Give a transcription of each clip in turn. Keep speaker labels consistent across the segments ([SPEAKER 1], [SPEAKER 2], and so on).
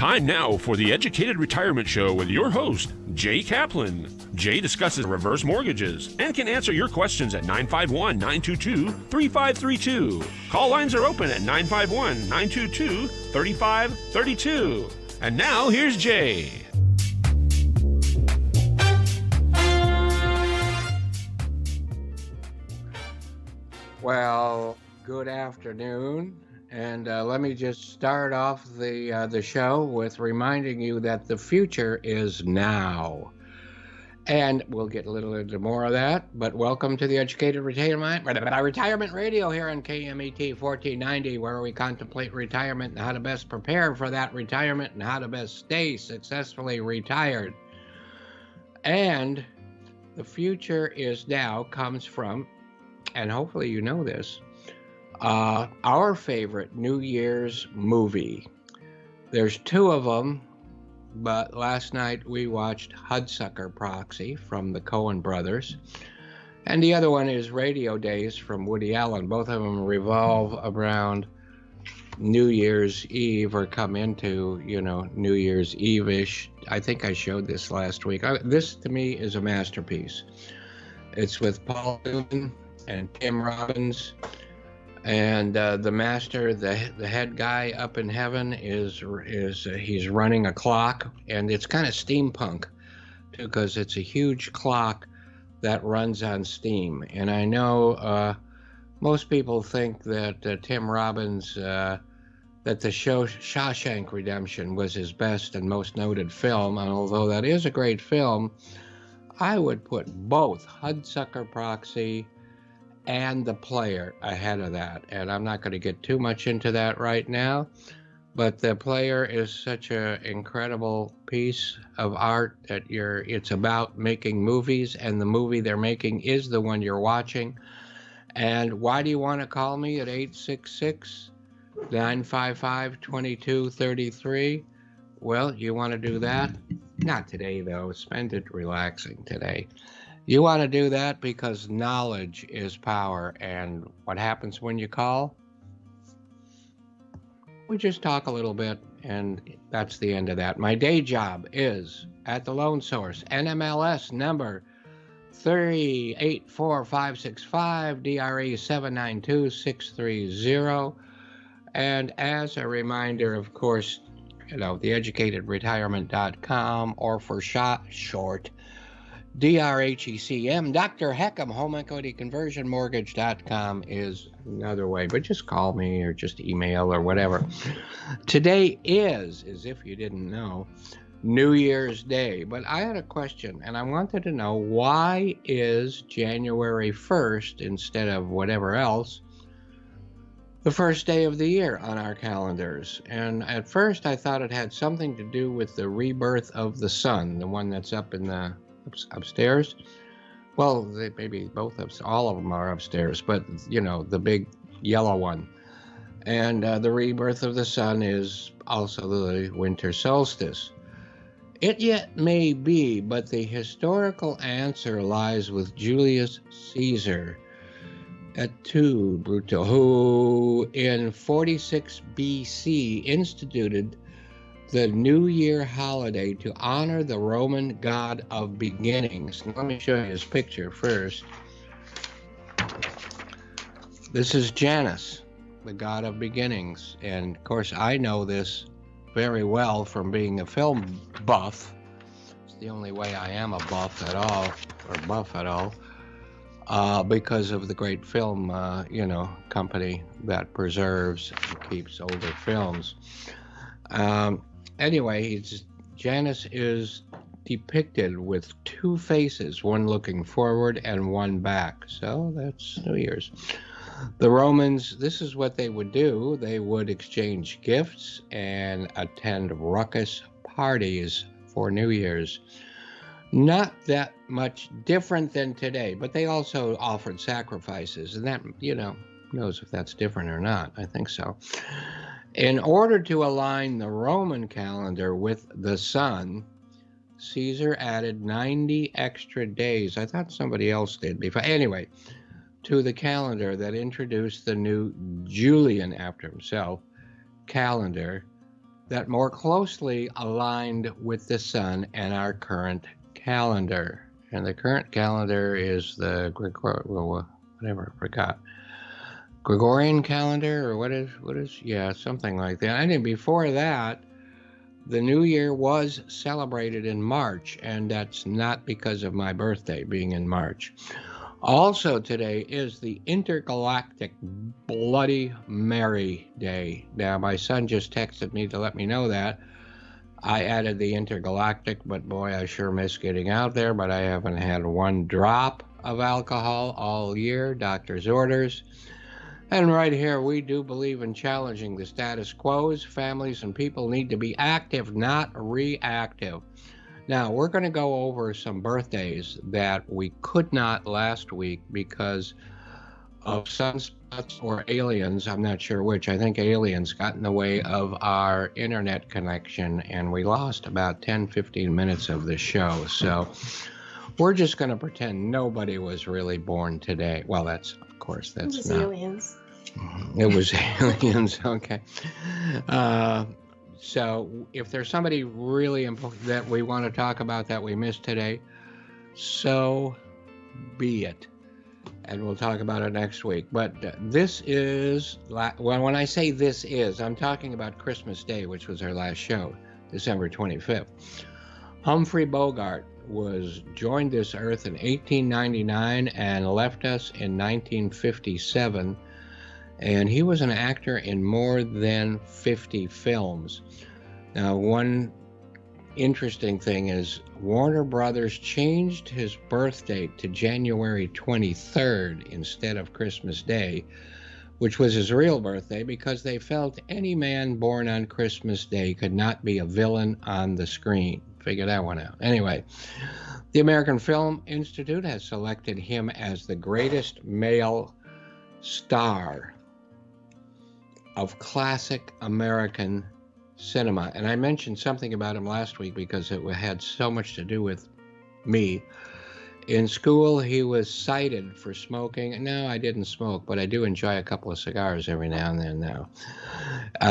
[SPEAKER 1] Time now for the Educated Retirement Show with your host, Jay Kaplan. Jay discusses reverse mortgages and can answer your questions at 951-922-3532. Call lines are open at 951-922-3532. And now here's Jay.
[SPEAKER 2] Well, good afternoon, and let me just start off the show with reminding you that the future is now. And we'll get a little into more of that, but welcome to the Educated Retirement Radio here on KMET 1490, where we contemplate retirement and how to best prepare for that retirement and how to best stay successfully retired. And the future is now comes from, and hopefully you know this, our favorite New Year's movie. There's two of them, but last night we watched Hudsucker Proxy from the Coen brothers, and the other one is Radio Days from Woody Allen. Both of them revolve around New Year's Eve or come into, New Year's Eve-ish. I think I showed this last week. This, to me, is a masterpiece. It's with Paul Newman and Tim Robbins, and the master, the head guy up in heaven is he's running a clock, and it's kind of steampunk too, because it's a huge clock that runs on steam. And I know most people think that Tim Robbins, that the show Shawshank Redemption was his best and most noted film, and although that is a great film, I would put both Hudsucker Proxy and The Player ahead of that. And I'm not going to get too much into that right now, but The Player is such an incredible piece of art that it's about making movies, and the movie they're making is the one you're watching. And why do you want to call me at 866-955-2233? Well, you want to do that? Not today, though. Spend it relaxing today. You want to do that because knowledge is power. And what happens when you call? We just talk a little bit, and that's the end of that. My day job is at the Loan Source, NMLS number 384565, DRE 792630. And as a reminder, of course, theeducatedretirement.com, or for short, DRHECM, Dr. Heckham, Home Equity Conversion Mortgage.com is another way, but just call me or just email or whatever. Today is, as if you didn't know, New Year's Day, but I had a question, and I wanted to know, why is January 1st instead of whatever else the first day of the year on our calendars? And at first I thought it had something to do with the rebirth of the sun, the one that's up in the upstairs. Well, maybe all of them are upstairs, but the big yellow one. And the rebirth of the sun is also the winter solstice. It yet may be, but the historical answer lies with Julius Caesar et tu, Bruto, who in 46 BC instituted the New Year holiday to honor the Roman god of beginnings. Let me show you his picture first. This is Janus, the god of beginnings. And of course, I know this very well from being a film buff. It's the only way I am a buff at all, because of the great film, company that preserves and keeps older films. Anyway, Janus is depicted with two faces, one looking forward and one back. So that's New Year's. The Romans, this is what they would do. They would exchange gifts and attend raucous parties for New Year's. Not that much different than today, but they also offered sacrifices, and that, knows if that's different or not. I think so. In order to align the Roman calendar with the sun, Caesar added 90 extra days. I thought somebody else did before. Anyway, to the calendar that introduced the new Julian, after himself, calendar that more closely aligned with the sun and our current calendar. And the current calendar is the whatever, I forgot. Gregorian calendar, or what is, yeah, something like that. I mean, before that, the new year was celebrated in March, and that's not because of my birthday being in March. Also today is the Intergalactic Bloody Mary Day. Now, my son just texted me to let me know that. I added the intergalactic, but boy, I sure miss getting out there, but I haven't had one drop of alcohol all year, doctor's orders. And right here, we do believe in challenging the status quo. Families and people need to be active, not reactive. Now, we're going to go over some birthdays that we could not last week because of sunspots or aliens. I'm not sure which. I think aliens got in the way of our internet connection, and we lost about 10-15 minutes of the show. So we're just going to pretend nobody was really born today. Well, that's, of course, that's
[SPEAKER 3] it was
[SPEAKER 2] not.
[SPEAKER 3] aliens.
[SPEAKER 2] It was aliens, okay. So if there's somebody really important that we want to talk about that we missed today, so be it. And we'll talk about it next week. But this is, well, when I say this is, I'm talking about Christmas Day, which was our last show, December 25th. Humphrey Bogart joined this earth in 1899 and left us in 1957. And he was an actor in more than 50 films. Now, one interesting thing is Warner Brothers changed his birth date to January 23rd instead of Christmas Day, which was his real birthday, because they felt any man born on Christmas Day could not be a villain on the screen. Figure that one out. Anyway, the American Film Institute has selected him as the greatest male star of classic American cinema. And I mentioned something about him last week because it had so much to do with me. In school, he was cited for smoking. No, I didn't smoke, but I do enjoy a couple of cigars every now and then now.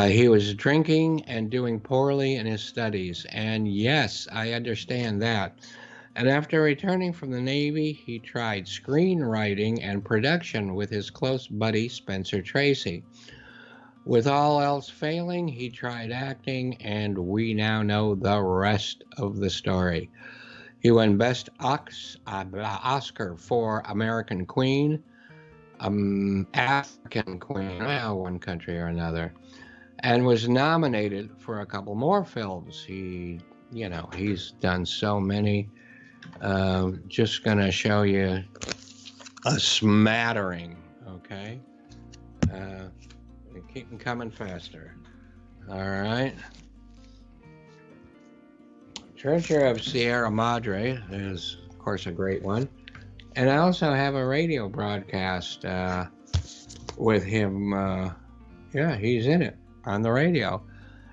[SPEAKER 2] He was drinking and doing poorly in his studies. And yes, I understand that. And after returning from the Navy, he tried screenwriting and production with his close buddy, Spencer Tracy. With all else failing, he tried acting, and we now know the rest of the story. He won Best Oscar for American Queen, African Queen, well, one country or another, and was nominated for a couple more films. He's done so many. Just going to show you a smattering, okay? Keep them coming faster. All right. Treasure of Sierra Madre is, of course, a great one. And I also have a radio broadcast with him. He's in it on the radio.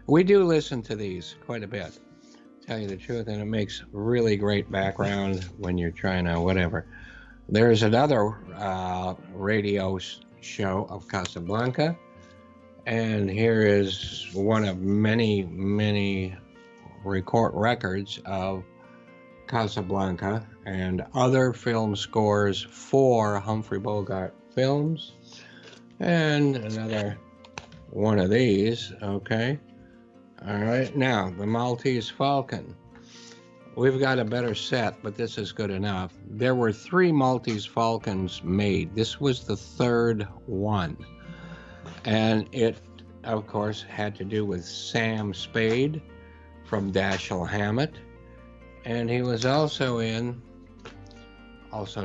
[SPEAKER 2] We do listen to these quite a bit, to tell you the truth, and it makes really great background when you're trying to whatever. There's another radio show of Casablanca. And here is one of many, many records of Casablanca and other film scores for Humphrey Bogart films. And another one of these, okay. All right, now, the Maltese Falcon. We've got a better set, but this is good enough. There were 3 Maltese Falcons made. This was the 3rd one. And it, of course, had to do with Sam Spade from Dashiell Hammett. And he was also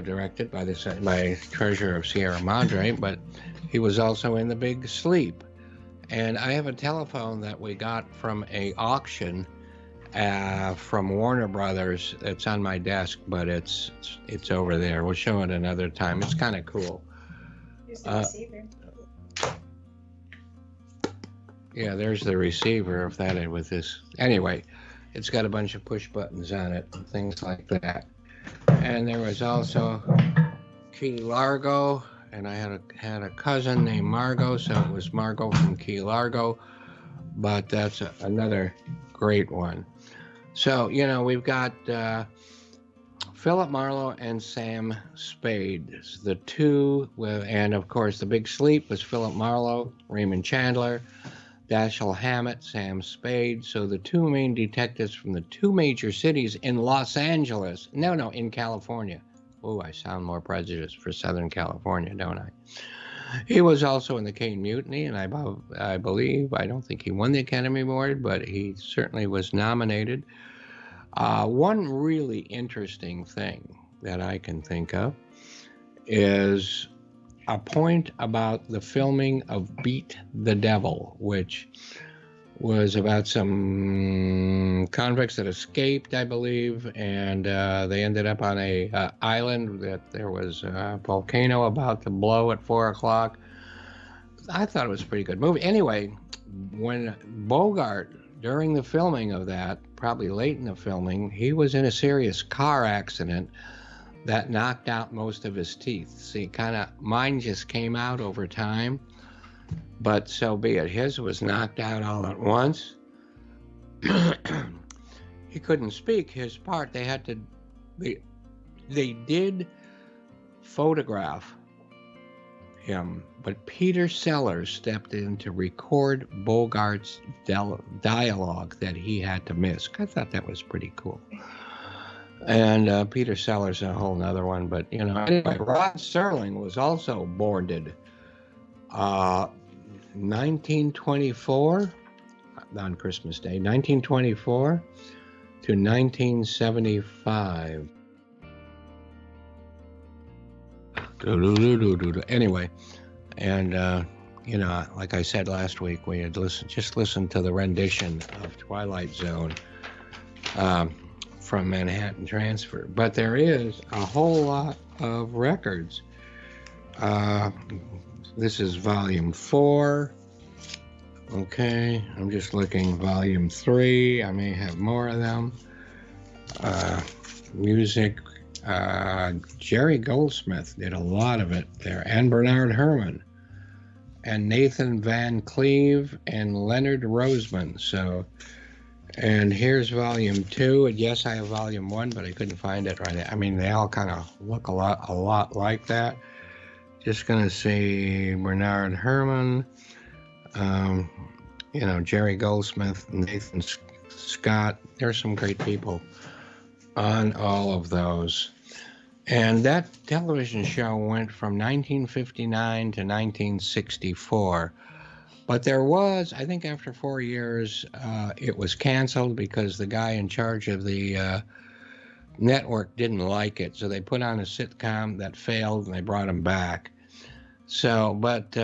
[SPEAKER 2] directed by Treasure of Sierra Madre, but he was also in The Big Sleep. And I have a telephone that we got from an auction from Warner Brothers. It's on my desk, but it's over there. We'll show it another time. It's kind of cool.
[SPEAKER 3] Here's the receiver.
[SPEAKER 2] Yeah, there's the receiver of that with this. Anyway, it's got a bunch of push buttons on it and things like that. And there was also Key Largo, and I had a cousin named Margot, so it was Margot from Key Largo. but that's another great one. So, we've got Philip Marlowe and Sam Spade. The two, and of course, The Big Sleep was Philip Marlowe, Raymond Chandler, Dashiell Hammett, Sam Spade. So the two main detectives from the two major cities in Los Angeles. No, in California. Oh, I sound more prejudiced for Southern California, don't I? He was also in the Caine Mutiny, and I believe, I don't think he won the Academy Award, but he certainly was nominated. One really interesting thing that I can think of is a point about the filming of Beat the Devil, which was about some convicts that escaped, I believe, and they ended up on a island that there was a volcano about to blow at 4 o'clock. I thought it was a pretty good movie. Anyway, when Bogart, during the filming of that, probably late in the filming, he was in a serious car accident that knocked out most of his teeth. See, mine just came out over time, but so be it. His was knocked out all at once. He couldn't speak. His part, they did photograph him, but Peter Sellers stepped in to record Bogart's dialogue that he had to miss. I thought that was pretty cool. And Peter Sellers, a whole nother one. But, anyway, Rod Serling was also boarded 1924, on Christmas Day, 1924 to 1975. Anyway, and, like I said last week, we had listened to the rendition of Twilight Zone from Manhattan Transfer. But there is a whole lot of records. This is volume 4. Okay, I'm just looking. Volume 3, I may have more of them. Music, Jerry Goldsmith did a lot of it there, and Bernard Herrmann, and Nathan Van Cleve, and Leonard Roseman. So, and here's volume 2. And yes, I have volume 1, but I couldn't find it right now. I mean, they all kind of look a lot like that. Just gonna see Bernard Herrmann, Jerry Goldsmith, Nathan Scott. There's some great people on all of those. And that television show went from 1959 to 1964. But there was, I think after 4 years, it was canceled because the guy in charge of the network didn't like it. So they put on a sitcom that failed and they brought him back. So, but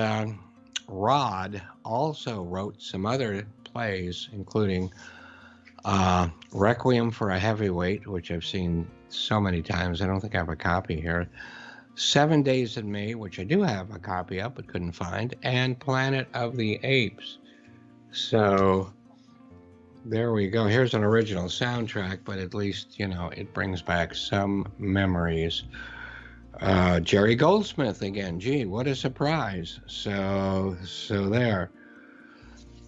[SPEAKER 2] Rod also wrote some other plays, including Requiem for a Heavyweight, which I've seen so many times. I don't think I have a copy here. 7 Days in May, which I do have a copy of but couldn't find, and Planet of the Apes. So there we go. Here's an original soundtrack, but at least, it brings back some memories. Jerry Goldsmith again. Gee, what a surprise. So there.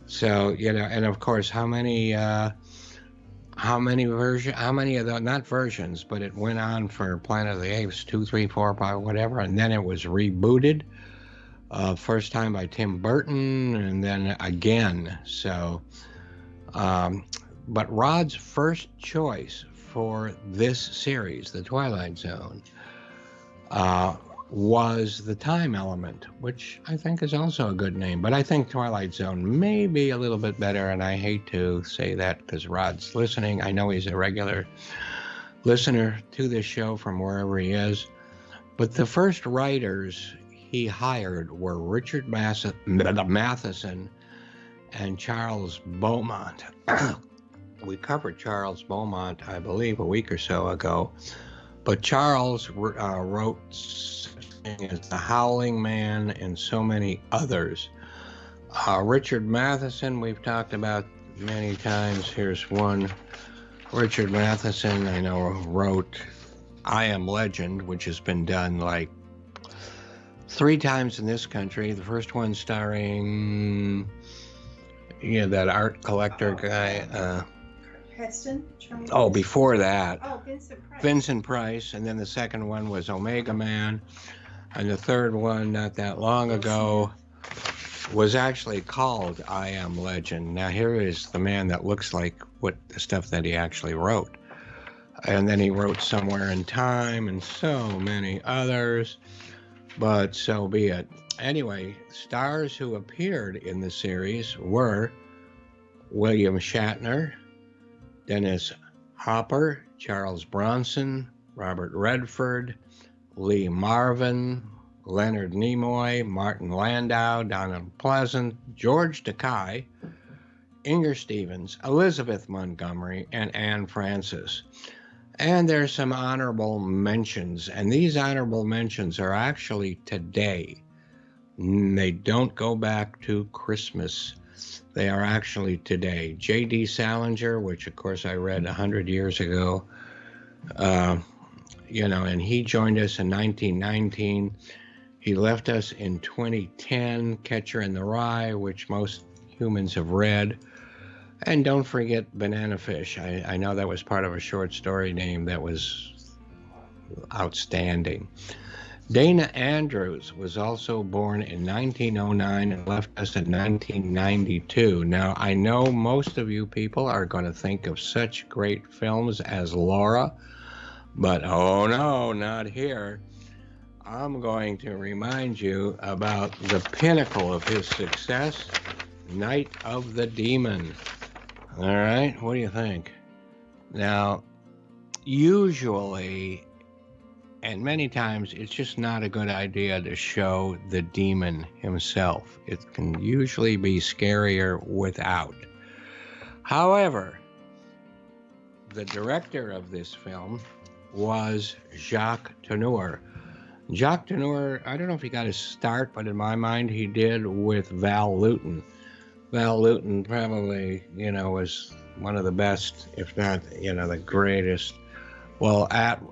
[SPEAKER 2] So, and of course, how many of the, not versions, but it went on for Planet of the Apes, 2, 3, 4, 5, whatever, and then it was rebooted, first time by Tim Burton, and then again. So, but Rod's first choice for this series, The Twilight Zone, was The Time Element, which I think is also a good name. But I think Twilight Zone may be a little bit better, and I hate to say that because Rod's listening. I know he's a regular listener to this show from wherever he is. But the first writers he hired were Richard Matheson and Charles Beaumont. We covered Charles Beaumont, I believe, a week or so ago. But Charles wrote as The Howling Man and so many others. Richard Matheson, we've talked about many times. Here's one. Richard Matheson, I know, wrote I Am Legend, which has been done like 3 times in this country. The first one starring Yeah, that art collector guy.
[SPEAKER 3] Heston? Charlie
[SPEAKER 2] Oh,
[SPEAKER 3] Heston?
[SPEAKER 2] before that,
[SPEAKER 3] Oh, Vincent Price.
[SPEAKER 2] Vincent Price, and then the second one was Omega Man, and the third one, not that long ago, was actually called I Am Legend. Now here is the man that looks like what the stuff that he actually wrote. And then he wrote Somewhere in Time and so many others, but so be it. Anyway, stars who appeared in the series were William Shatner, Dennis Hopper, Charles Bronson, Robert Redford, Lee Marvin, Leonard Nimoy, Martin Landau, Donald Pleasant, George Takei, Inger Stevens, Elizabeth Montgomery, and Anne Francis. And there's some honorable mentions, and these honorable mentions are actually today. They don't go back to Christmas. They are actually today. J.D. Salinger, which of course I read 100 years ago, and he joined us in 1919. He left us in 2010, Catcher in the Rye, which most humans have read. And don't forget Banana Fish. I know that was part of a short story name that was outstanding. Dana Andrews was also born in 1909 and left us in 1992. Now, I know most of you people are going to think of such great films as Laura, but oh no, not here. I'm going to remind you about the pinnacle of his success, Night of the Demon. All right, what do you think? Now, usually, and many times, it's just not a good idea to show the demon himself. It can usually be scarier without. However, the director of this film was Jacques Tourneur. Jacques Tourneur, I don't know if he got his start, but in my mind, he did with Val Lewton. Val Lewton probably, was one of the best, if not, the greatest. Well, at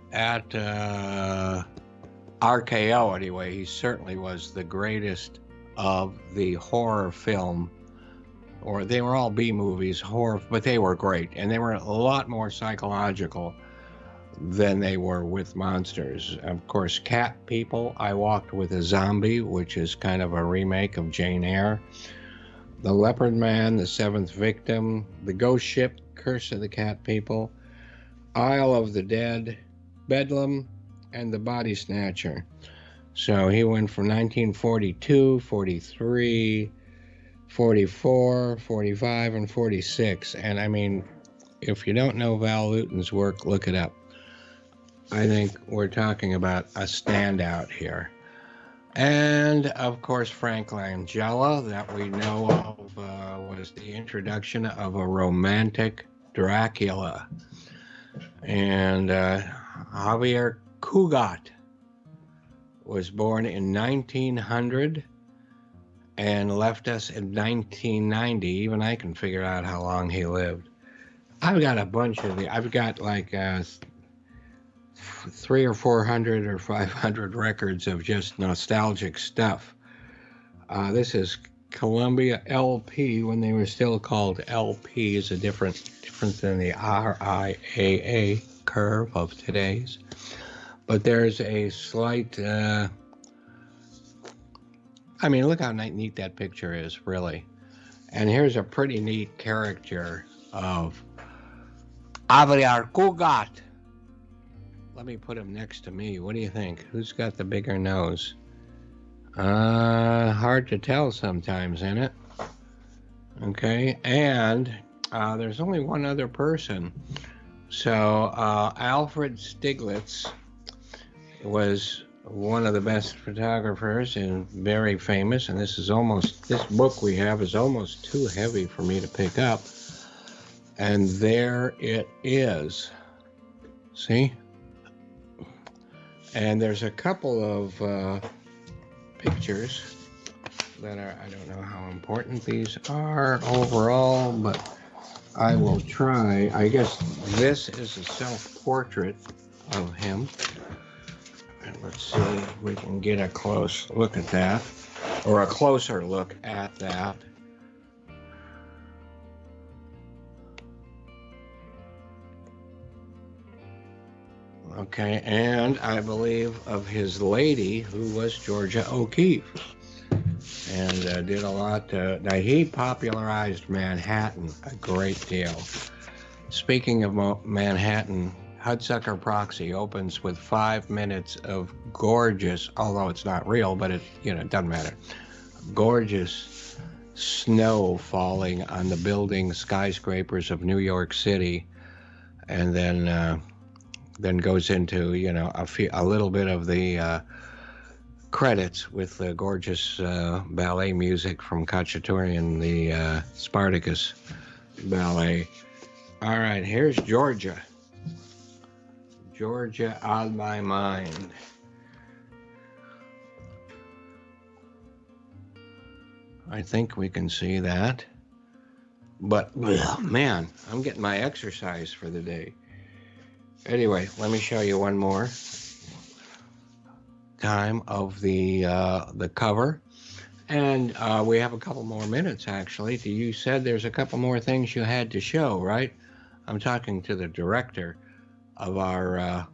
[SPEAKER 2] RKO anyway, he certainly was the greatest of the horror film, or they were all B movies, horror, but they were great, and they were a lot more psychological than they were with monsters. Of course, Cat People, I Walked with a Zombie, which is kind of a remake of Jane Eyre. The Leopard Man, The Seventh Victim, The Ghost Ship, Curse of the Cat People, Isle of the Dead, Bedlam, and The Body Snatcher. So he went from 1942, 43, 44, 45, and 46. And I mean, if you don't know Val Lewton's work, look it up. I think we're talking about a standout here. And, of course, Frank Langella, that we know of, was the introduction of a romantic Dracula. And Javier Cugat was born in 1900 and left us in 1990. Even I can figure out how long he lived. I've got a bunch of the. I've got like 300 or 400 or 500 records of just nostalgic stuff. This is Columbia LP when they were still called LPs, a different than the RIAA curve of today's. But there's a slight. I mean, look how neat that picture is, really. And here's a pretty neat caricature of Javier Cugat. Let me put him next to me. What do you think? Who's got the bigger nose? Hard to tell sometimes, isn't it? Okay, and there's only one other person. So Alfred Stieglitz was one of the best photographers and very famous. And this book we have is almost too heavy for me to pick up. And there it is. See? And there's a couple of pictures that are, I don't know how important these are overall, but I will try. I guess this is a self-portrait of him. And let's see if we can get a close look at that, or a closer look at that. Okay, and I believe of his lady, who was Georgia O'Keeffe, and did a lot. Now, he popularized Manhattan a great deal. Speaking of Manhattan, Hudsucker Proxy opens with 5 minutes of gorgeous, although it's not real, but it doesn't matter, gorgeous snow falling on the building skyscrapers of New York City, and then goes into a little bit of the credits with the gorgeous ballet music from Khachaturian, the Spartacus ballet. All right, here's Georgia. Georgia on my mind. I think we can see that. But, man, I'm getting my exercise for the day. Anyway, let me show you one more time of the cover. And we have a couple more minutes, actually. You said there's a couple more things you had to show, right? I'm talking to the director of our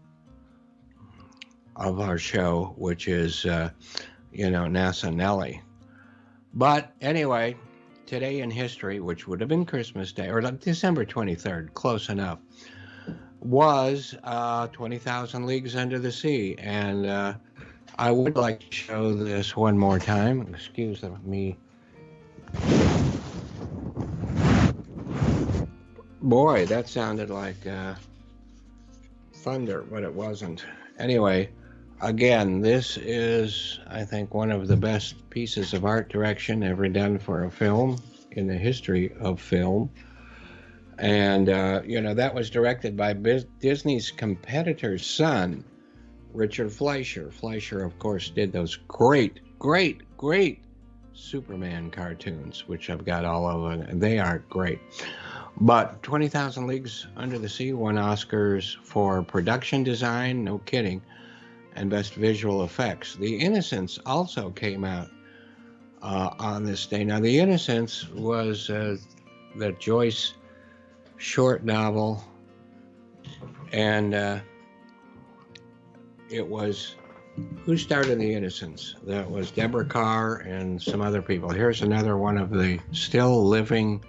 [SPEAKER 2] show, which is, NASA Nelly. But anyway, today in history, which would have been Christmas Day, or December 23rd, close enough, was 20,000 Leagues Under the Sea. And I would like to show this one more time. Excuse me. Boy, that sounded like thunder, but it wasn't. Anyway, again, this is, I think, one of the best pieces of art direction ever done for a film in the history of film. And, that was directed by Disney's competitor's son, Richard Fleischer. Fleischer, of course, did those great Superman cartoons, which I've got all over, and they are great. But 20,000 Leagues Under the Sea won Oscars for production design, no kidding, and best visual effects. The Innocents also came out on this day. Now, The Innocents was the Joyce short novel, and it was, who started The Innocents? That was Deborah Carr and some other people. Here's another one of the still living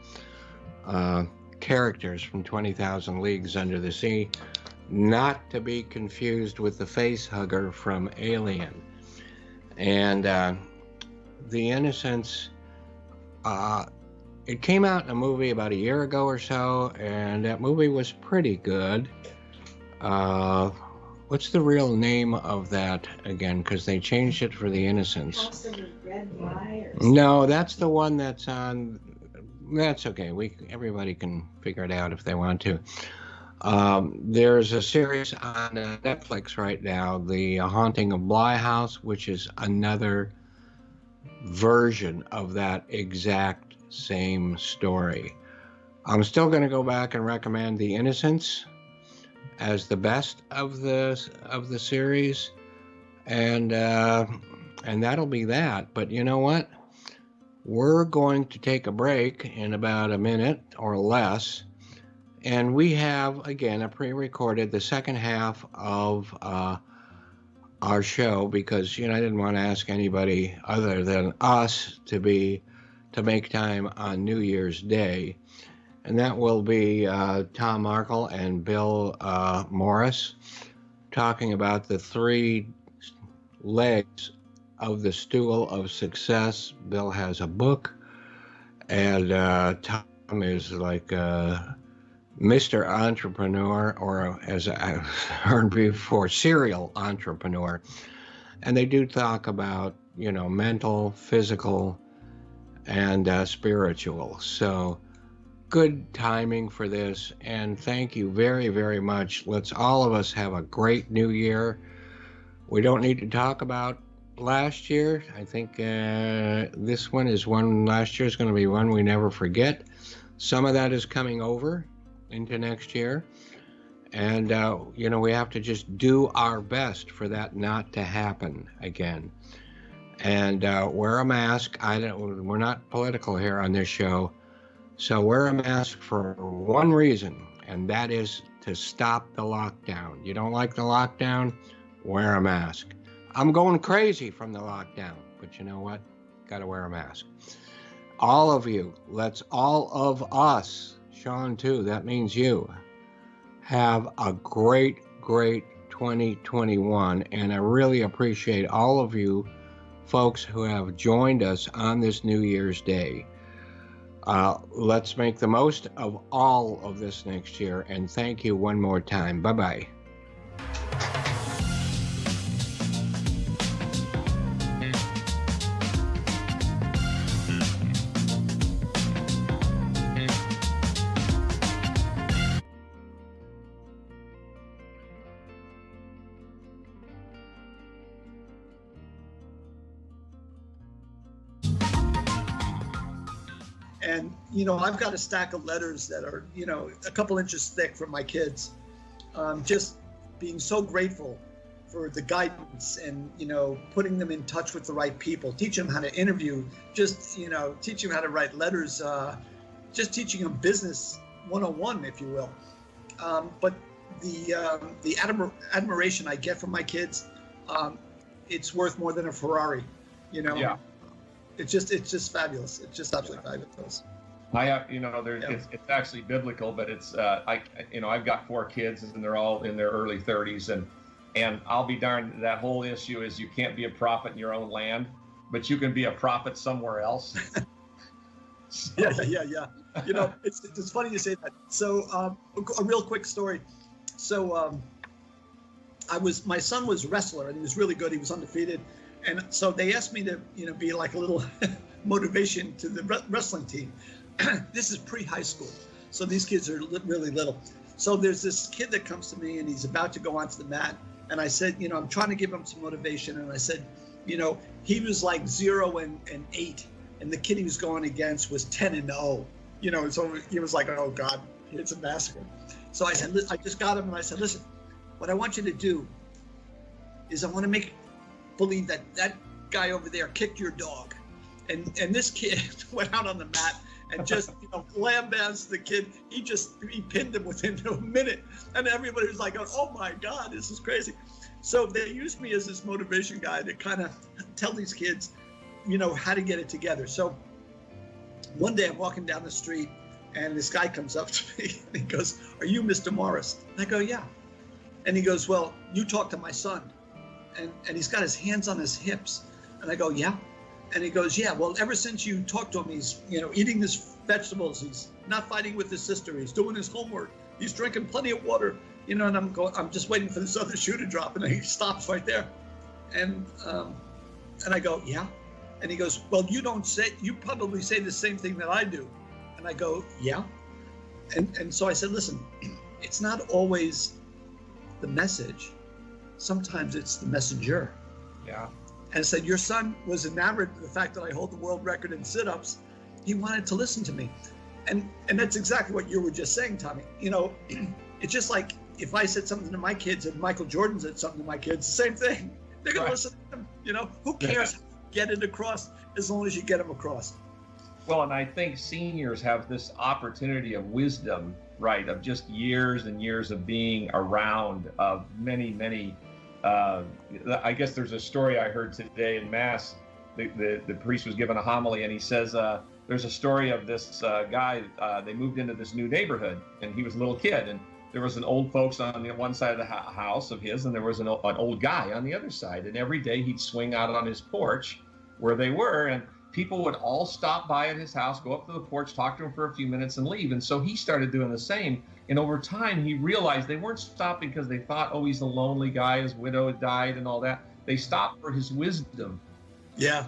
[SPEAKER 2] characters from 20,000 Leagues Under the Sea, not to be confused with the face hugger from Alien. And The Innocents, it came out in a movie about a year ago or so, and that movie was pretty good. What's the real name of that again? Because they changed it for The Innocents.
[SPEAKER 3] House of the Red Eye or something.
[SPEAKER 2] No, that's the one that's on. That's okay. Everybody can figure it out if they want to. There's a series on Netflix right now, The Haunting of Bly House, which is another version of that exact same story. I'm still going to go back and recommend The Innocents as the best of the series, and that'll be that. But you know what? We're going to take a break in about a minute or less, and we have again a pre-recorded the second half of our show, because I didn't want to ask anybody other than us to make time on New Year's Day. And that will be Tom Markel and Bill Morris talking about the 3 legs of the stool of success. Bill has a book, and Tom is like Mr. Entrepreneur, or as I heard before, serial entrepreneur. And they do talk about, mental, physical, and spiritual. So good timing for this, and thank you very, very much. Let's all of us have a great new year. We don't need to talk about last year. I think this one is one, last year is going to be one we never forget. Some of that is coming over into next year, and we have to just do our best for that not to happen again. And wear a mask. We're not political here on this show, so wear a mask for one reason, and that is to stop the lockdown. You don't like the lockdown? Wear a mask. I'm going crazy from the lockdown, but you know what? Got to wear a mask. All of you, let's all of us, Sean too, that means you, have a great 2021. And I really appreciate all of you folks who have joined us on this New Year's Day. Let's make the most of all of this next year. And thank you one more time. Bye-bye.
[SPEAKER 4] And, I've got a stack of letters that are, a couple inches thick from my kids. Just being so grateful for the guidance and, putting them in touch with the right people, teach them how to interview, just, teach them how to write letters, just teaching them business 101, if you will. But the admiration I get from my kids, it's worth more than a Ferrari,
[SPEAKER 5] Yeah.
[SPEAKER 4] It's just fabulous. It's just absolutely fabulous.
[SPEAKER 5] I have, it's actually biblical, but it's, I've got 4 kids and they're all in their early 30s, and I'll be darned, that whole issue is you can't be a prophet in your own land, but you can be a prophet somewhere else.
[SPEAKER 4] So. Yeah. It's funny you say that. So, a real quick story. So, my son was a wrestler and he was really good. He was undefeated. And so they asked me to, be like a little motivation to the wrestling team. This is pre-high school. So these kids are really little. So there's this kid that comes to me and he's about to go onto the mat. And I said, I'm trying to give him some motivation. And I said, he was like 0 and 8. And the kid he was going against was 10 and 0. So he was like, oh God, it's a massacre. So I said, I just got him and I said, listen, what I want you to do is I want to believe that guy over there kicked your dog, and this kid went out on the mat and just lambasted the kid. He pinned him within a minute, and everybody was like, oh my God, this is crazy. So they used me as this motivation guy to kind of tell these kids how to get it together. So one day I'm walking down the street and this guy comes up to me and he goes, are you Mr. Morris? And I go, yeah. And he goes, well, you talk to my son. And he's got his hands on his hips. And I go, yeah. And he goes, yeah, well, ever since you talked to him, he's, eating his vegetables. He's not fighting with his sister. He's doing his homework. He's drinking plenty of water, and I'm just waiting for this other shoe to drop. And he stops right there. And I go, yeah. And he goes, well, you probably say the same thing that I do. And I go, yeah. And so I said, listen, it's not always the message. Sometimes it's the messenger.
[SPEAKER 5] Yeah.
[SPEAKER 4] And I said, your son was enamored with the fact that I hold the world record in sit-ups. He wanted to listen to me. And that's exactly what you were just saying, Tommy. It's just like if I said something to my kids and Michael Jordan said something to my kids, same thing. They're going to listen to him. Who cares how you get it across as long as you get them across?
[SPEAKER 5] Well, and I think seniors have this opportunity of wisdom, right, of just years and years of being around, of many, I guess there's a story I heard today in Mass. The priest was given a homily, and he says, there's a story of this guy, they moved into this new neighborhood, and he was a little kid, and there was an old folks on the one side of the house of his, and there was an old guy on the other side, and every day he'd swing out on his porch where they were, and people would all stop by at his house, go up to the porch, talk to him for a few minutes, and leave. And so he started doing the same. And over time, he realized they weren't stopping because they thought, oh, he's a lonely guy, his widow had died and all that. They stopped for his wisdom.
[SPEAKER 4] Yeah.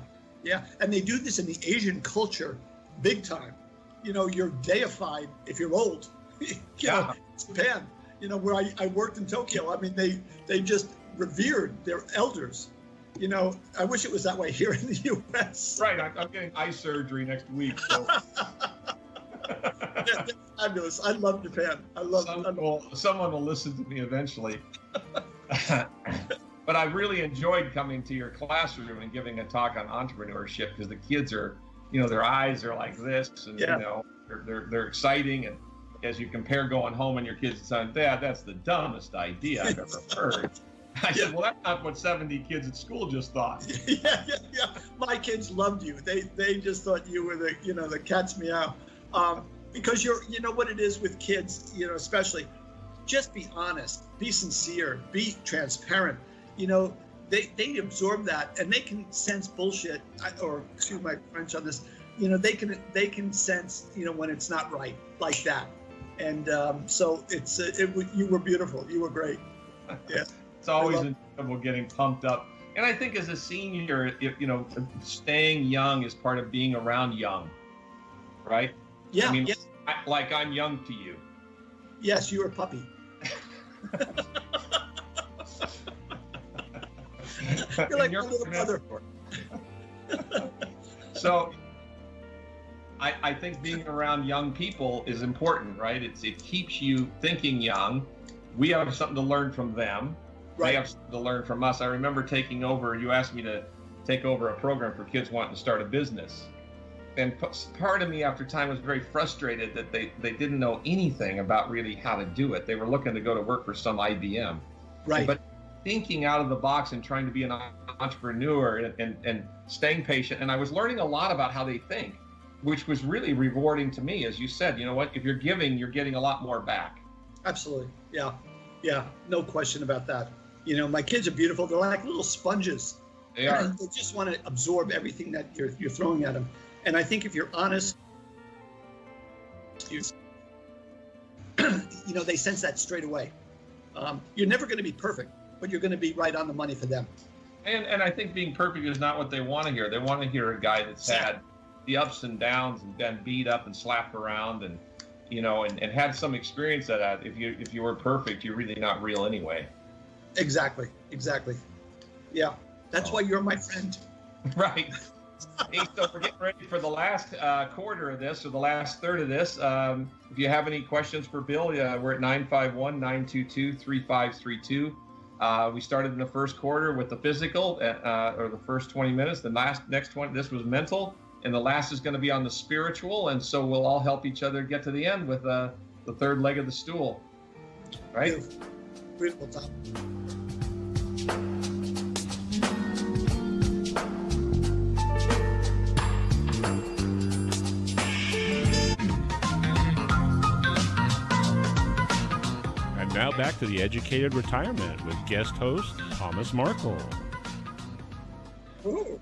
[SPEAKER 4] And they do this in the Asian culture big time. You're deified if you're old. Japan, where I worked in Tokyo. I mean, they just revered their elders. I wish it was that way here in the U.S.
[SPEAKER 5] Right. I'm getting eye surgery next week. So.
[SPEAKER 4] That's fabulous. I love Japan.
[SPEAKER 5] Someone will listen to me eventually. But I really enjoyed coming to your classroom and giving a talk on entrepreneurship, because the kids are, their eyes are like this, and they're exciting, and as you compare going home and your kids saying, Dad, that's the dumbest idea I've ever heard. I said, well, that's not what 70 kids at school just thought.
[SPEAKER 4] Yeah. My kids loved you. They just thought you were the cat's meow. Because you know what it is with kids, especially, just be honest, be sincere, be transparent. They absorb that, and they can sense bullshit, or excuse my French on this. They can sense when it's not right, like that. And so you were beautiful. You were great. Yeah.
[SPEAKER 5] It's always enjoyable getting pumped up. And I think as a senior, staying young is part of being around young, right?
[SPEAKER 4] Yeah.
[SPEAKER 5] I mean,
[SPEAKER 4] yeah.
[SPEAKER 5] Like I'm young to you.
[SPEAKER 4] Yes, you were a puppy. You're like my little brother.
[SPEAKER 5] So I think being around young people is important, right? It keeps you thinking young. We have something to learn from them.
[SPEAKER 4] Right.
[SPEAKER 5] They have something to learn from us. I remember taking over, you asked me to take over a program for kids wanting to start a business. And part of me after time was very frustrated that they didn't know anything about really how to do it. They were looking to go to work for some IBM.
[SPEAKER 4] Right.
[SPEAKER 5] But thinking out of the box and trying to be an entrepreneur and staying patient. And I was learning a lot about how they think, which was really rewarding to me. As you said, you know what, if you're giving, you're getting a lot more back.
[SPEAKER 4] Absolutely. Yeah. Yeah. No question about that. My kids are beautiful. They're like little sponges.
[SPEAKER 5] They are.
[SPEAKER 4] They just want to absorb everything that you're throwing at them. And I think if you're honest, they sense that straight away. You're never going to be perfect, but you're going to be right on the money for them.
[SPEAKER 5] And I think being perfect is not what they want to hear. They want to hear a guy that's had the ups and downs and been beat up and slapped around and had some experience of that. If you were perfect, you're really not real anyway.
[SPEAKER 4] Exactly. Yeah. That's why you're my friend.
[SPEAKER 5] Right. Hey, so we're getting ready for the last quarter of this, or the last third of this. If you have any questions for Bill, we're at 951-922-3532. We started in the first quarter with the physical, or the first 20 minutes. The next 20, this was mental, and the last is going to be on the spiritual. And so we'll all help each other get to the end with the third leg of the stool. Right?
[SPEAKER 4] Beautiful topic.
[SPEAKER 1] Now back to the Educated Retirement with guest host Thomas Markel.
[SPEAKER 4] Ooh.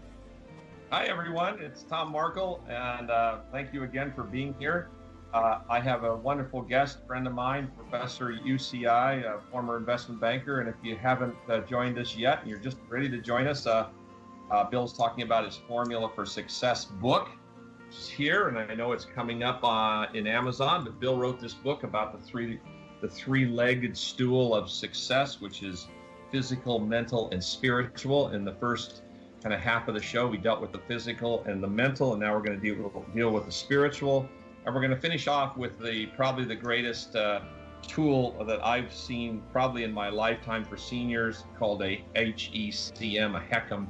[SPEAKER 5] Hi, everyone. It's Tom Markel, and thank you again for being here. I have a wonderful guest, friend of mine, professor at UCI, a former investment banker. And if you haven't joined us yet and you're just ready to join us, Bill's talking about his Formula for Success book. It's here, and I know it's coming up in Amazon, but Bill wrote this book about the three-legged stool of success, which is physical, mental, and spiritual. In the first kind of half of the show, we dealt with the physical and the mental, and now we're going to deal with the spiritual. And we're going to finish off with probably the greatest tool that I've seen probably in my lifetime for seniors, called a HECM, a HECM,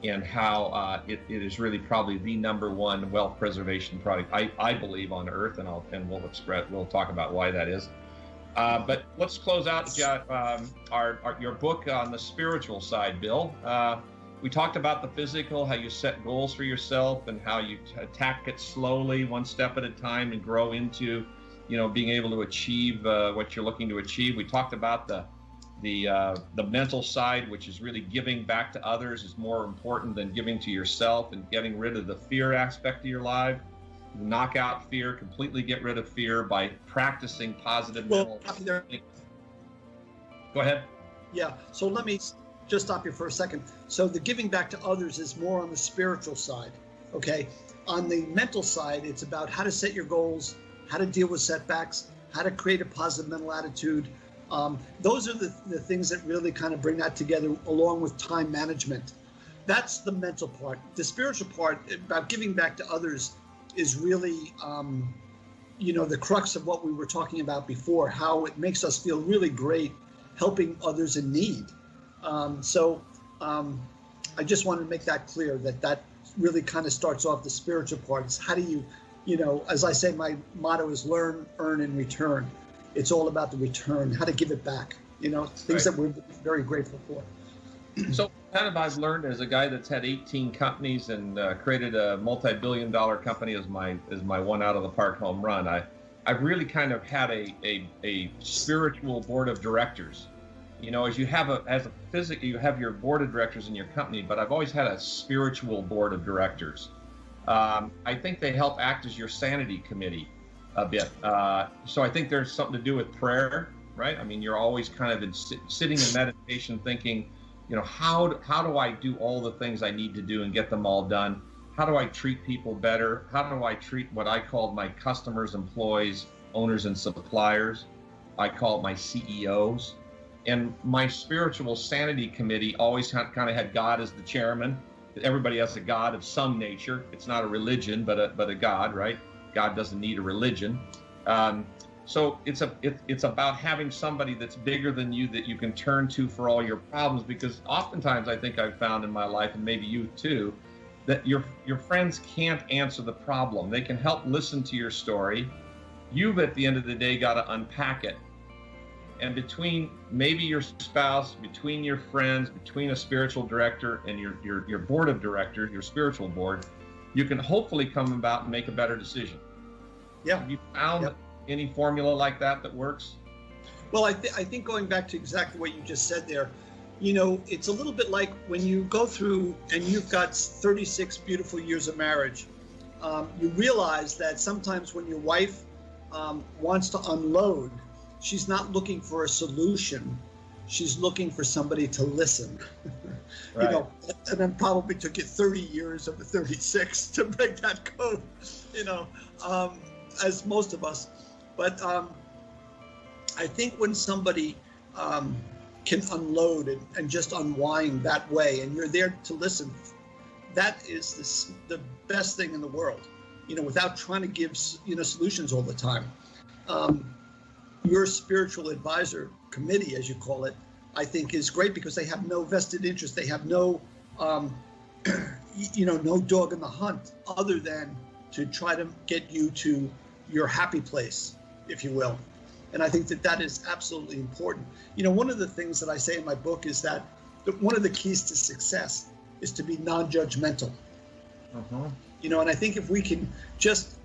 [SPEAKER 5] and how it is really probably the number one wealth preservation product I believe on earth, and we'll talk about why that is. But let's close out your book on the spiritual side, Bill. We talked about the physical, how you set goals for yourself and how you attack it slowly, one step at a time, and grow into, being able to achieve what you're looking to achieve. We talked about the mental side, which is really giving back to others is more important than giving to yourself, and getting rid of the fear aspect of your life. Knock out fear, completely get rid of fear by practicing positive mental. Go ahead.
[SPEAKER 4] Yeah, so let me just stop you for a second. So the giving back to others is more on the spiritual side, okay? On the mental side, it's about how to set your goals, how to deal with setbacks, how to create a positive mental attitude. Those are the things that really kind of bring that together, along with time management. That's the mental part. The spiritual part about giving back to others is really, the crux of what we were talking about before, how it makes us feel really great helping others in need. I just wanted to make that clear, that really kind of starts off the spiritual part. Is how do you as I say, my motto is learn, earn, and return. It's all about the return, how to give it back, things that we're very grateful for.
[SPEAKER 5] So kind of I've learned as a guy that's had 18 companies and created a multi-billion-dollar company as my one out of the park home run. I've really kind of had a spiritual board of directors. As you have you have your board of directors in your company, but I've always had a spiritual board of directors. I think they help act as your sanity committee a bit. So I think there's something to do with prayer, right? I mean, you're always kind of sitting in meditation thinking, how do I do all the things I need to do and get them all done? How do I treat people better? How do I treat what I call my customers, employees, owners, and suppliers? I call it my CEOs. And my spiritual sanity committee always kind of had God as the chairman. Everybody has a God of some nature. It's not a religion, but a God, right? God doesn't need a religion. So it's about having somebody that's bigger than you that you can turn to for all your problems, because oftentimes I think I've found in my life, and maybe you too, that your friends can't answer the problem. They can help listen to your story. You've at the end of the day got to unpack it. And between maybe your spouse, between your friends, between a spiritual director and your board of directors, your spiritual board, you can hopefully come about and make a better decision.
[SPEAKER 4] Yeah.
[SPEAKER 5] Have you found any formula like that works?
[SPEAKER 4] Well, I think going back to exactly what you just said there, it's a little bit like when you go through and you've got 36 beautiful years of marriage, you realize that sometimes when your wife wants to unload, she's not looking for a solution. She's looking for somebody to listen.
[SPEAKER 5] Right.
[SPEAKER 4] And then probably took it 30 years of the 36 to break that code, as most of us. But I think when somebody can unload and just unwind that way, and you're there to listen, that is the best thing in the world, without trying to give, solutions all the time. Your spiritual advisor committee, as you call it, I think is great because they have no vested interest. They have no, no dog in the hunt other than to try to get you to your happy place, if you will. And I think that is absolutely important. One of the things that I say in my book is that one of the keys to success is to be non-judgmental.
[SPEAKER 5] Uh-huh.
[SPEAKER 4] And I think if we can just,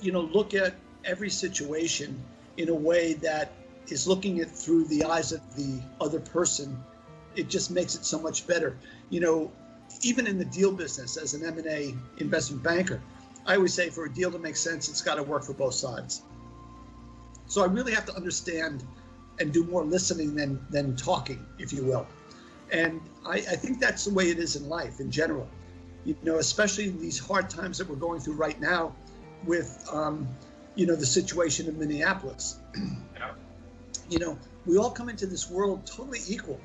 [SPEAKER 4] look at every situation in a way that is looking at through the eyes of the other person, it just makes it so much better. Even in the deal business as an M&A investment banker, I always say for a deal to make sense, it's got to work for both sides. So I really have to understand and do more listening than talking, if you will. And I think that's the way it is in life in general, especially in these hard times that we're going through right now with, the situation in Minneapolis.
[SPEAKER 5] Yeah.
[SPEAKER 4] We all come into this world totally equal.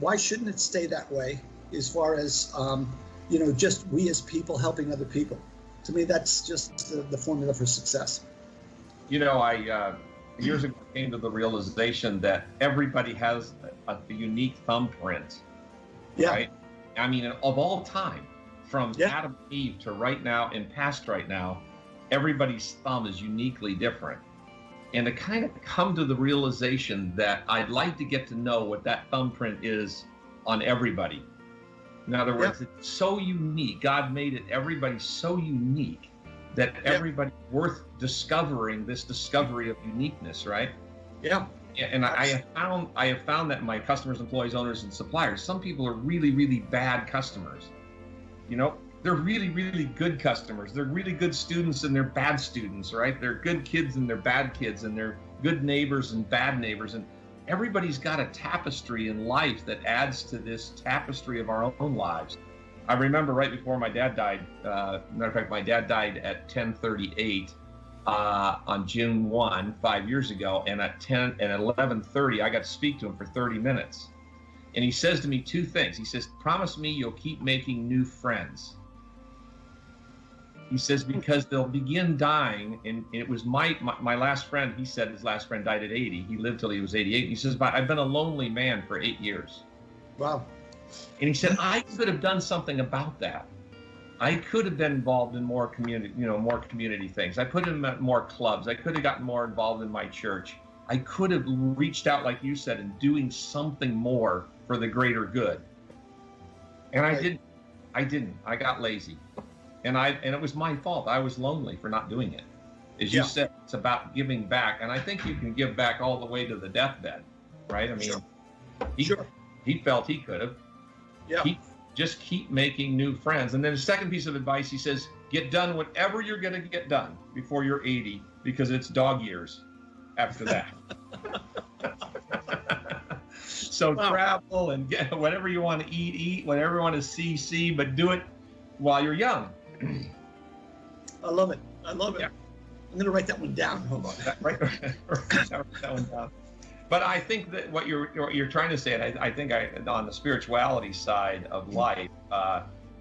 [SPEAKER 4] Why shouldn't it stay that way as far as, just we as people helping other people? To me, that's just the formula for success.
[SPEAKER 5] I years ago came to the realization that everybody has a unique thumbprint, right? I mean, of all time, from Adam and Eve to right now and past right now, everybody's thumb is uniquely different. And to kind of come to the realization that I'd like to get to know what that thumbprint is on everybody. In other words, it's so unique. God made everybody so unique that everybody's worth discovering this discovery of uniqueness, right?
[SPEAKER 4] Yeah.
[SPEAKER 5] And I have found that my customers, employees, owners, and suppliers, some people are really, really bad customers. They're really, really good customers. They're really good students and they're bad students, right? They're good kids and they're bad kids, and they're good neighbors and bad neighbors. And everybody's got a tapestry in life that adds to this tapestry of our own lives. I remember right before my dad died, matter of fact, my dad died at 10:38 on June 1, 5 years ago. And at 11:30, I got to speak to him for 30 minutes. And he says to me two things. He says, promise me you'll keep making new friends. He says, because they'll begin dying. And it was my last friend. He said his last friend died at 80. He lived till he was 88. He says, but I've been a lonely man for 8 years.
[SPEAKER 4] Wow.
[SPEAKER 5] And he said, I could have done something about that. I could have been involved in more community things. I could have met more clubs. I could have gotten more involved in my church. I could have reached out, like you said, and doing something more for the greater good. And I didn't. I got lazy, and it was my fault. I was lonely for not doing it. As you said, it's about giving back, and I think you can give back all the way to the deathbed, right? I mean, he felt he could have. Yeah. Just keep making new friends. And then the second piece of advice, he says, get done whatever you're going to get done before you're 80, because it's dog years after that. So travel and get whatever you want to eat, whatever you want to see, but do it while you're young.
[SPEAKER 4] I love it. Yeah. I'm going to write that one down. Hold on.
[SPEAKER 5] Write that one down. But I think that what you're trying to say, and I think on the spirituality side of life,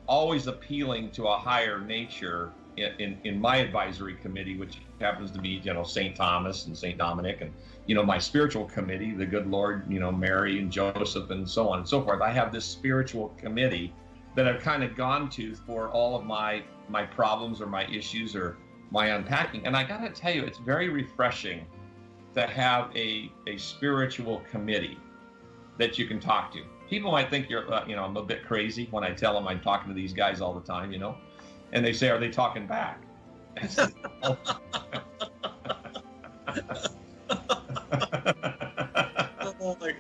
[SPEAKER 5] always appealing to a higher nature in my advisory committee, which happens to be, St. Thomas and St. Dominic, and, my spiritual committee, the good Lord, Mary and Joseph and so on and so forth. I have this spiritual committee that I've kind of gone to for all of my problems or my issues or my unpacking. And I got to tell you, it's very refreshing to have a spiritual committee that you can talk to. People might think I'm a bit crazy when I tell them I'm talking to these guys all the time, and they say, are they talking back?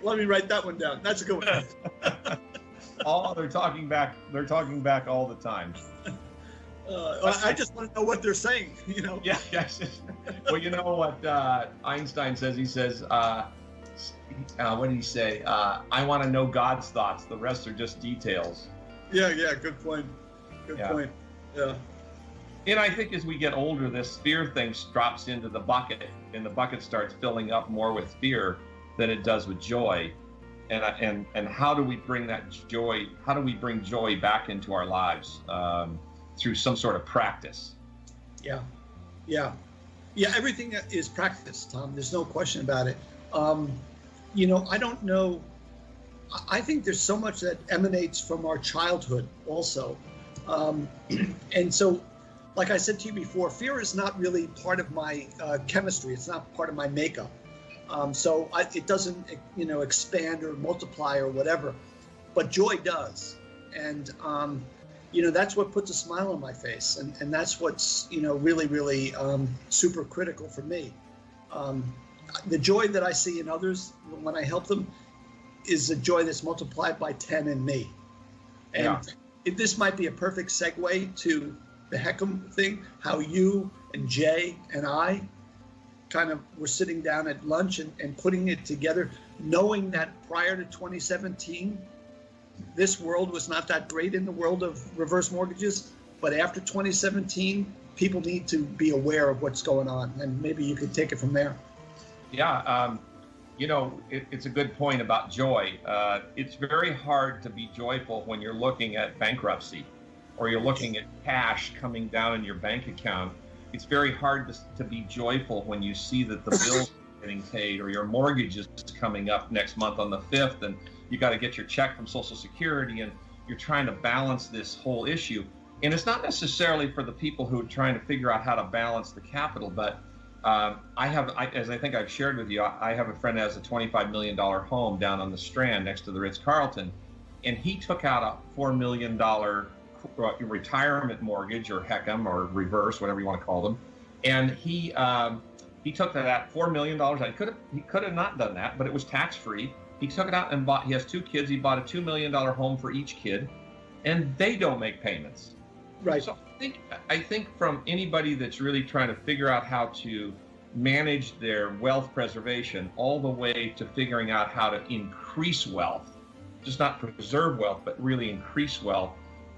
[SPEAKER 4] Let me write that one down. That's a good one.
[SPEAKER 5] They're talking back. They're talking back all the time.
[SPEAKER 4] I just want to know what they're saying,
[SPEAKER 5] Yeah. Well, you know what Einstein says? He says, what did he say? I want to know God's thoughts. The rest are just details.
[SPEAKER 4] Yeah. Good point. Good point. Yeah.
[SPEAKER 5] And I think as we get older, this fear thing drops into the bucket, and the bucket starts filling up more with fear than it does with joy. And how do we bring that joy? How do we bring joy back into our lives? Through some sort of practice. Yeah.
[SPEAKER 4] Everything is practice, Tom. There's no question about it. I don't know. I think there's so much that emanates from our childhood also. And so, like I said to you before, fear is not really part of my chemistry. It's not part of my makeup. So it doesn't, expand or multiply or whatever, but joy does. And, that's what puts a smile on my face. And that's what's, really, really super critical for me. The joy that I see in others when I help them is a joy that's multiplied by 10 in me. And this might be a perfect segue to the Heckham thing, how you and Jay and I kind of were sitting down at lunch and putting it together, knowing that prior to 2017, this world was not that great in the world of reverse mortgages. But after 2017, people need to be aware of what's going on. And maybe you could take it from there.
[SPEAKER 5] Yeah. It's a good point about joy. It's very hard to be joyful when you're looking at bankruptcy or you're looking at cash coming down in your bank account. It's very hard to be joyful when you see that the bills are getting paid or your mortgage is coming up next month on the 5th and you got to get your check from Social Security and you're trying to balance this whole issue. And it's not necessarily for the people who are trying to figure out how to balance the capital, but as I think I've shared with you, I have a friend that has a $25 million home down on the Strand next to the Ritz-Carlton, and he took out a $4 million retirement mortgage or Heckham or reverse, whatever you want to call them. And he took that $4 million. He could have not done that, but it was tax-free. He took it out and he has 2 kids. He bought a $2 million home for each kid, and they don't make payments.
[SPEAKER 4] Right.
[SPEAKER 5] So I think from anybody that's really trying to figure out how to manage their wealth preservation all the way to figuring out how to increase wealth, just not preserve wealth, but really increase wealth,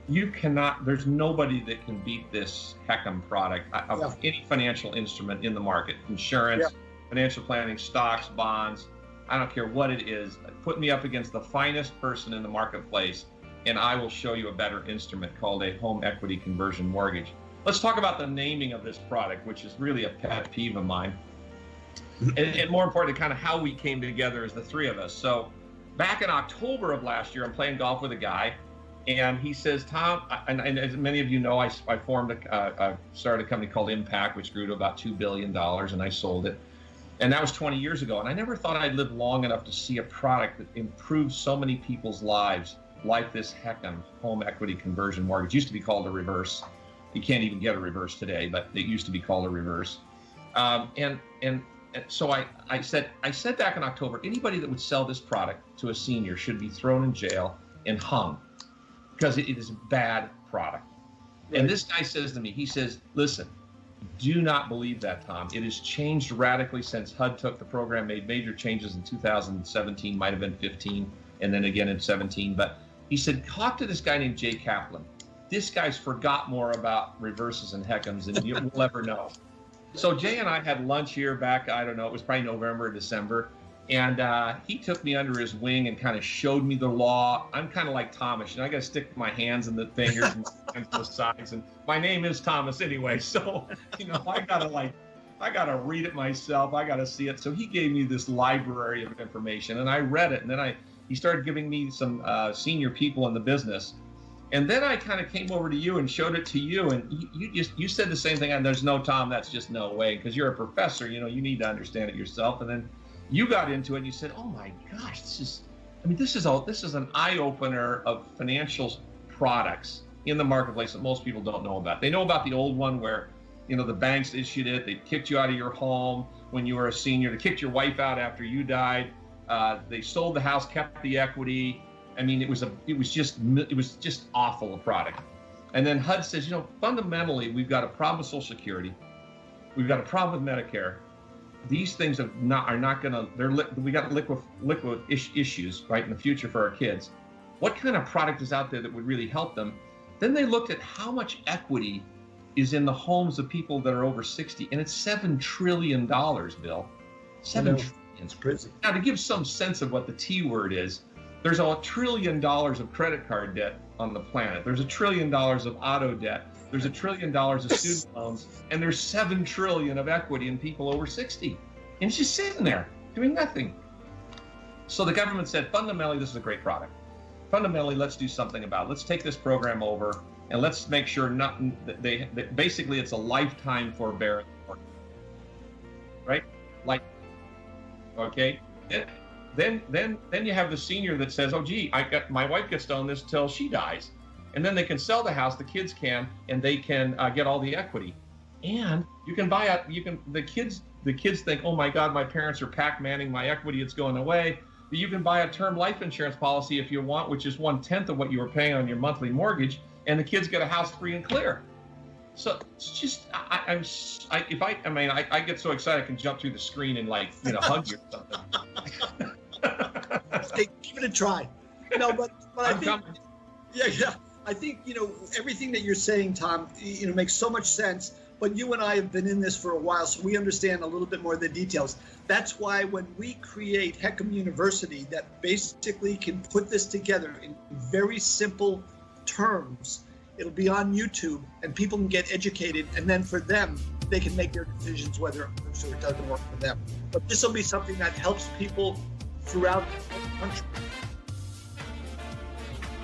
[SPEAKER 5] there's nobody that can beat this Heckham product of any financial instrument in the market. Insurance, financial planning, stocks, bonds, I don't care what it is. Put me up against the finest person in the marketplace, and I will show you a better instrument called a home equity conversion mortgage. Let's talk about the naming of this product, which is really a pet peeve of mine. And more importantly, kind of how we came together as the three of us. So back in October of last year, I'm playing golf with a guy, And he says, Tom, and as many of you know, I started a company called Impact, which grew to about $2 billion, and I sold it. And that was 20 years ago. And I never thought I'd live long enough to see a product that improved so many people's lives, like this HECM, home equity conversion mortgage. It used to be called a reverse. You can't even get a reverse today, but it used to be called a reverse. And so I said back in October, anybody that would sell this product to a senior should be thrown in jail and hung, because it is a bad product. Right. And this guy says to me, he says, listen, do not believe that, Tom. It has changed radically since HUD took the program, made major changes in 2017, might have been 15, and then again in 17. But he said, talk to this guy named Jay Kaplan. This guy's forgot more about reverses and HECMs than you'll ever know. So Jay and I had lunch here back, I don't know, it was probably November or December. And he took me under his wing and kind of showed me the law. I'm kind of like Thomas, I got to stick my hands in the fingers and my hands to the sides. And my name is Thomas anyway, so I gotta read it myself. I gotta see it. So he gave me this library of information, and I read it. And then he started giving me some senior people in the business. And then I kind of came over to you and showed it to you, and you said the same thing. And there's no, Tom, that's just no way, because you're a professor. You need to understand it yourself. And then you got into it and you said, oh my gosh, this is an eye-opener of financial products in the marketplace that most people don't know about. They know about the old one where, the banks issued it, they kicked you out of your home when you were a senior, they kicked your wife out after you died, they sold the house, kept the equity. I mean, it was just awful, a product. And then HUD says, fundamentally, we've got a problem with Social Security, we've got a problem with Medicare. These things are not going to. We got liquid issues right in the future for our kids. What kind of product is out there that would really help them? Then they looked at how much equity is in the homes of people that are over 60, and it's $7 trillion, Bill. $7 trillion.
[SPEAKER 4] It's crazy.
[SPEAKER 5] Now, to give some sense of what the T word is, there's $1 trillion of credit card debt on the planet. There's $1 trillion of auto debt. There's $1 trillion of student loans, and there's $7 trillion of equity in people over 60. And it's just sitting there doing nothing. So the government said, fundamentally, this is a great product. Fundamentally, let's do something about it. Let's take this program over, and let's make sure basically it's a lifetime forbearance, right? Like, okay. Then you have the senior that says, oh, gee, my wife gets to own this till she dies. And then they can sell the house, the kids can, and they can get all the equity. And you can buy the kids think, oh my God, my parents are Pac-Manning my equity, it's going away. But you can buy a term life insurance policy if you want, which is 1/10 of what you were paying on your monthly mortgage, and the kids get a house free and clear. So it's just, I get so excited I can jump through the screen and hug you or something.
[SPEAKER 4] Hey, give it a try. No, but I think, yeah. I think, everything that you're saying, Tom, makes so much sense. But you and I have been in this for a while, so we understand a little bit more of the details. That's why when we create HECM University, that basically can put this together in very simple terms, it'll be on YouTube, and people can get educated. And then for them, they can make their decisions whether it works or it doesn't work for them. But this will be something that helps people throughout the country.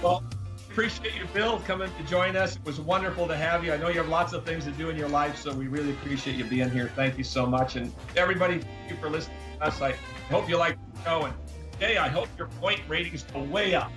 [SPEAKER 5] Well, appreciate you, Bill, coming to join us. It was wonderful to have you. I know you have lots of things to do in your life, so we really appreciate you being here. Thank you so much. And everybody, thank you for listening to us. I hope you like the show. And hey, I hope your point ratings go way up.